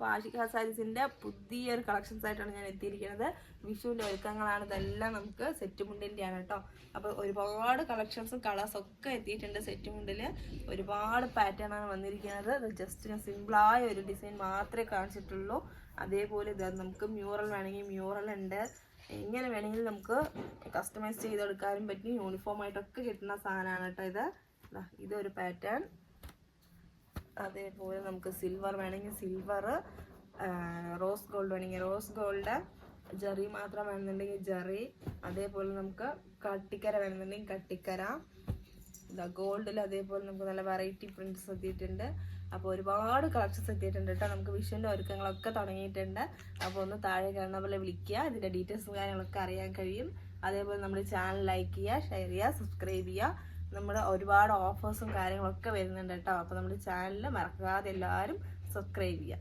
അപ്പോൾ ആഷിക സാരീസിൻ്റെ പുതിയൊരു കളക്ഷൻസ് ആയിട്ടാണ് ഞാൻ എത്തിയിരിക്കുന്നത്. വിഷുവിൻ്റെ ഒരുക്കങ്ങളാണ് ഇതെല്ലാം. നമുക്ക് സെറ്റ് മുണ്ടിൻ്റെയാണ് കേട്ടോ. അപ്പോൾ ഒരുപാട് കളക്ഷൻസും കളേഴ്സൊക്കെ എത്തിയിട്ടുണ്ട്. സെറ്റ് മുണ്ടിൽ ഒരുപാട് പാറ്റേണാണ് വന്നിരിക്കുന്നത്. അത് ജസ്റ്റ് ഞാൻ സിമ്പിളായ ഒരു ഡിസൈൻ മാത്രമേ കാണിച്ചിട്ടുള്ളൂ. അതേപോലെ ഇത് നമുക്ക് മ്യൂറൽ വേണമെങ്കിൽ മ്യൂറൽ ഉണ്ട്. എങ്ങനെ വേണമെങ്കിലും നമുക്ക് കസ്റ്റമൈസ് ചെയ്തെടുക്കാനും പറ്റും. യൂണിഫോമായിട്ടൊക്കെ കിട്ടുന്ന സാധനമാണ് കേട്ടോ ഇതൊരു പാറ്റേൺ. അതേപോലെ നമുക്ക് സിൽവർ വേണമെങ്കിൽ സിൽവർ, റോസ് ഗോൾഡ് വേണമെങ്കിൽ റോസ് ഗോൾഡ്, ജറി മാത്രം വേണമെന്നുണ്ടെങ്കിൽ ജറി, അതേപോലെ നമുക്ക് കട്ടിക്കര വേണമെന്നുണ്ടെങ്കിൽ കട്ടിക്കര. ഗോൾഡിൽ അതേപോലെ നമുക്ക് നല്ല വെറൈറ്റി പ്രിന്റ്സ് എത്തിയിട്ടുണ്ട്. അപ്പോൾ ഒരുപാട് കളക്ഷൻസ് എത്തിയിട്ടുണ്ട് കേട്ടോ. നമുക്ക് വിഷുവിൻ്റെ ഒരുക്കങ്ങളൊക്കെ തുടങ്ങിയിട്ടുണ്ട്. അപ്പോൾ ഒന്ന് താഴെ കാണുന്ന പോലെ വിളിക്കുക, ഇതിൻ്റെ ഡീറ്റെയിൽസും കാര്യങ്ങളൊക്കെ അറിയാൻ കഴിയും. അതേപോലെ നമ്മുടെ ചാനൽ ലൈക്ക് ചെയ്യുക, ഷെയർ ചെയ്യുക, സബ്സ്ക്രൈബ് ചെയ്യുക. നമ്മുടെ ഒരുപാട് ഓഫേഴ്സും കാര്യങ്ങളൊക്കെ വരുന്നുണ്ട് കേട്ടോ. അപ്പോൾ നമ്മുടെ ചാനൽ മറക്കാതെ എല്ലാവരും സബ്സ്ക്രൈബ് ചെയ്യുക.